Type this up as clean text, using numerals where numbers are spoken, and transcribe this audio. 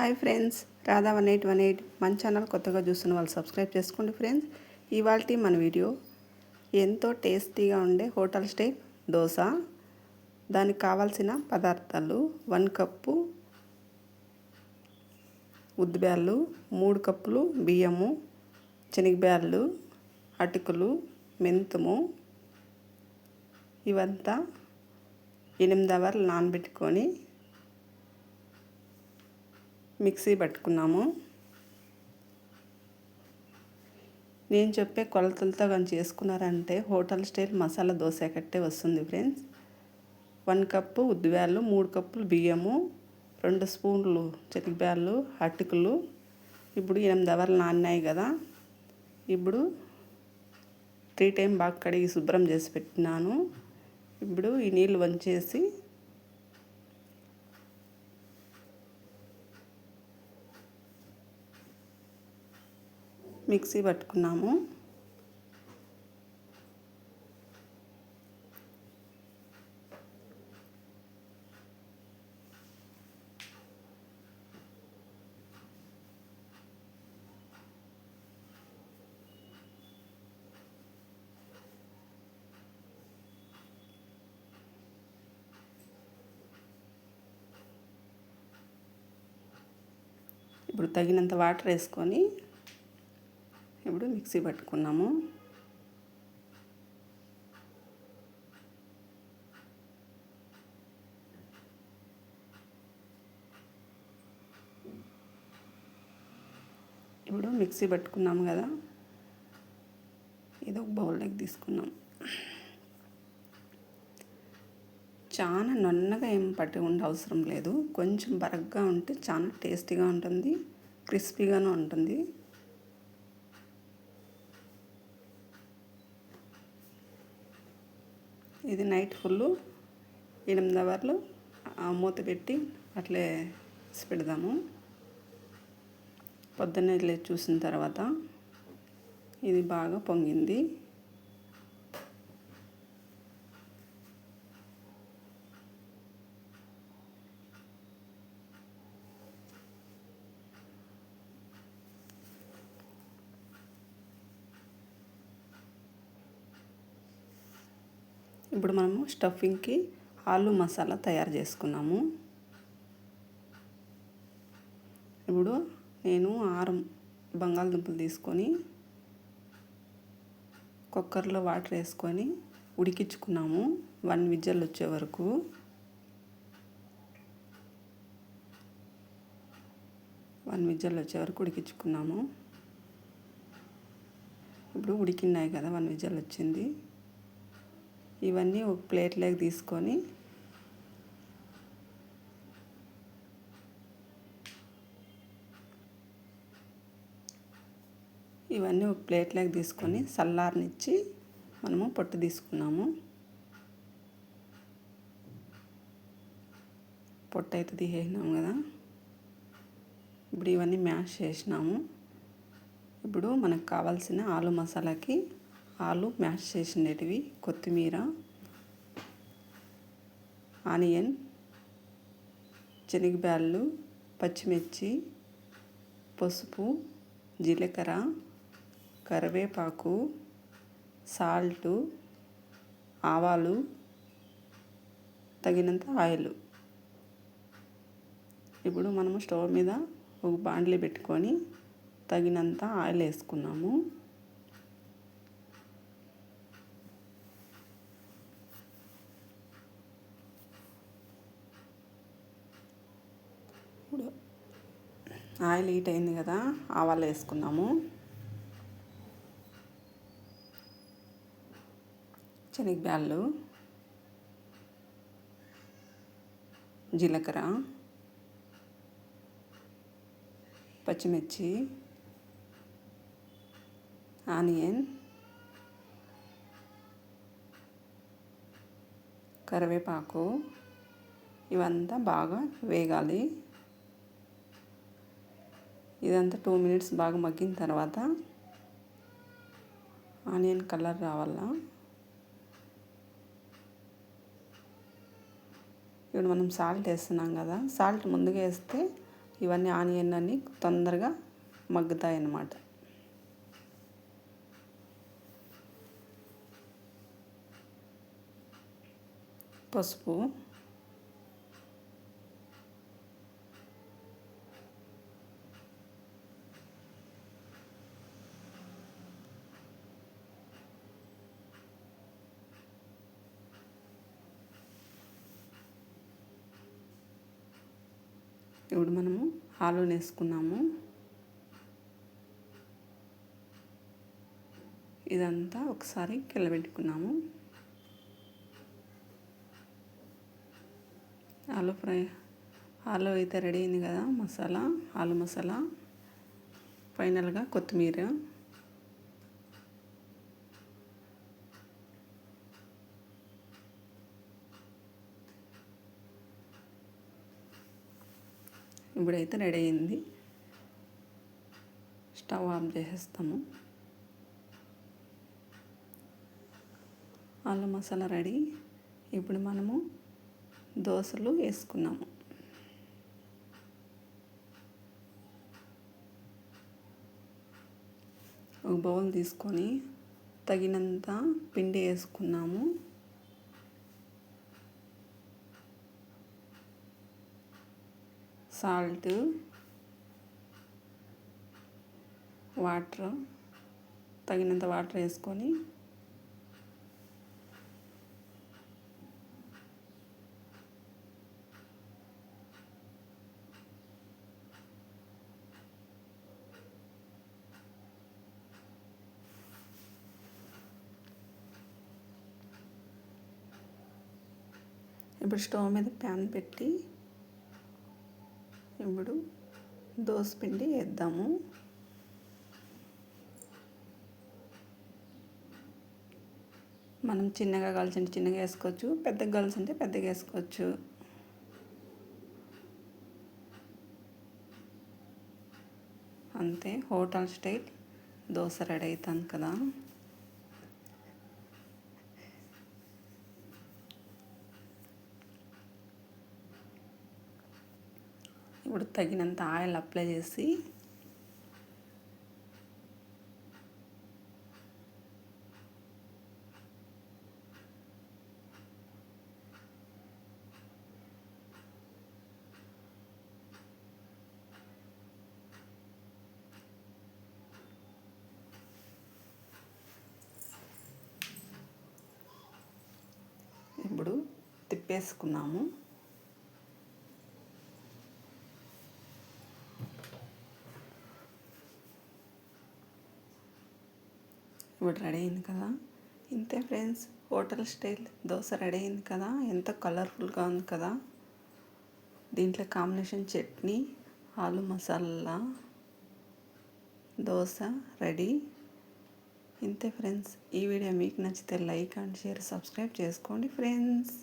Hi friends, Radha 1818 మన channel కొత్తగా చూస్తున్న వాళ్ళు సబ్స్క్రైబ్ చేసుకోండి ఫ్రెండ్స్. ఇవాళ మన వీడియో ఎంతో టేస్టీగా ఉండే హోటల్ స్టైల్ దోశ. దానికి కావాల్సిన పదార్థాలు 1 కప్పు ఉద్దిబ్యాళ్ళు, 3 కప్పులు బియ్యము, శనగబ్యాళ్ళు, అటుకులు, మెంతుము. ఇవంతా 8 అవర్లు నానబెట్టుకొని మిక్సీ పట్టుకున్నాము. నేను చెప్పే కొలతలతో కానీ చేసుకున్నారంటే హోటల్ స్టైల్ మసాలా దోశ కట్టే వస్తుంది ఫ్రెండ్స్. 1 కప్పు ఉద్దిబ్యాళ్ళు, 3 కప్పులు బియ్యము, 2 స్పూన్లు శనగబ్యాళ్ళు, అటుకులు. ఇప్పుడు 8 అవర్లు నానినాయి కదా. ఇప్పుడు 3 టైం బాగా కడిగి శుభ్రం చేసి పెట్టినాను. ఇప్పుడు ఈ నీళ్ళు వంచేసి మిక్సీ పట్టుకున్నాము. ఇప్పుడు తగినంత వాటర్ వేసుకొని ఇప్పుడు మిక్సీ పట్టుకున్నాము. ఇప్పుడు మిక్సీ పట్టుకున్నాము కదా, ఇది ఒక బౌల్లోకి తీసుకున్నాం. చాలా నున్నగా ఏం పట్టి ఉండే అవసరం లేదు, కొంచెం బరగ్గా ఉంటే చాలా టేస్టీగా ఉంటుంది, క్రిస్పీగాను ఉంటుంది. ఇది నైట్ ఫుల్ 8 అవర్లు మూత పెట్టి అట్లే పెడదాము. పొద్దున్నే లేచి చూసిన తర్వాత ఇది బాగా పొంగింది. ఇప్పుడు మనము స్టఫింగ్కి ఆలు మసాలా తయారు చేసుకున్నాము. ఇప్పుడు నేను 6 బంగాళదుంపలు తీసుకొని కుక్కర్లో వాటర్ వేసుకొని ఉడికించుకున్నాము. 1 విజిల్ వచ్చే వరకు. ఉడికించుకున్నాము. ఇప్పుడు ఉడికినాయి కదా, 1 విజిల్ వచ్చింది. ఇవన్నీ ఒక ప్లేట్లోకి తీసుకొని చల్లారనిచ్చి మనము పొట్టు తీసుకున్నాము. పొట్టు అయితే తీసేసినాము కదా. ఇప్పుడు ఇవన్నీ మ్యాష్ చేసినాము. ఇప్పుడు మనకు కావాల్సిన ఆలు మసాలాకి ఆలు మ్యాష్ చేసినవి, కొత్తిమీర, ఆనియన్, శనగబ్యాళ్ళు, పచ్చిమిర్చి, పసుపు, జీలకర్ర, కరివేపాకు, సాల్టు, ఆవాలు, తగినంత ఆయిల్. ఇప్పుడు మనము స్టవ్ మీద ఒక బాండ్లీ పెట్టుకొని తగినంత ఆయిల్ వేసుకున్నాము. ఇప్పుడు ఆయిల్ హీట్ అయింది కదా, ఆవాలు వేసుకున్నాము. శనగబ్యాళ్ళు, జీలకర్ర, పచ్చిమిర్చి, ఆనియన్, కరివేపాకు ఇవంతా బాగా వేగాలి. ఇదంతా 2 మినిట్స్ బాగా మగ్గిన తర్వాత ఆనియన్ కలర్ రావాలా. ఇప్పుడు మనం సాల్ట్ వేస్తున్నాం కదా, సాల్ట్ ముందుగా వేస్తే ఇవన్నీ ఆనియన్ అన్నీ తొందరగా మగ్గుతాయి అన్నమాట. పసుపు, ఇప్పుడు మనము ఆలూని వేసుకున్నాము. ఇదంతా ఒకసారి కిలబెట్టుకున్నాము. ఆలు అయితే రెడీ అయింది కదా. మసాలా, ఆలు మసాలా, ఫైనల్గా కొత్తిమీర, ఇప్పుడైతే రెడీ అయింది. స్టవ్ ఆఫ్ చేసేస్తాము. ఆలు మసాలా రెడీ. ఇప్పుడు మనము దోసలు వేసుకున్నాము. ఒక బౌల్ తీసుకొని తగినంత పిండి వేసుకున్నాము. సాల్ట్, వాటర్, తగినంత వాటర్ వేసుకొని ఇప్పుడు స్టవ్ మీద ప్యాన్ పెట్టి ఇప్పుడు దోసపిండి వేద్దాము. మనం చిన్నగా కాల్చంటే చిన్నగా వేసుకోవచ్చు, పెద్దగా కాల్చంటే పెద్దగా వేసుకోవచ్చు. అంతే, హోటల్ స్టైల్ దోశ రెడీ అవుతుంది కదా. ఇప్పుడు తగినంత ఆయిల్ అప్లై చేసి ఇప్పుడు తిప్పేసుకున్నాము. ఇప్పుడు రెడీ అయింది కదా. ఇంతే friends, hotel style dosa ready అయింది కదా. ఎంత కలర్ఫుల్గా ఉంది కదా. దీంట్లో కాంబినేషన్ చట్నీ, ఆలు మసాలా దోశ రెడీ. ఇంతే ఫ్రెండ్స్, ఈ వీడియో మీకు నచ్చితే లైక్ అండ్ షేర్, సబ్స్క్రైబ్ చేసుకోండి ఫ్రెండ్స్.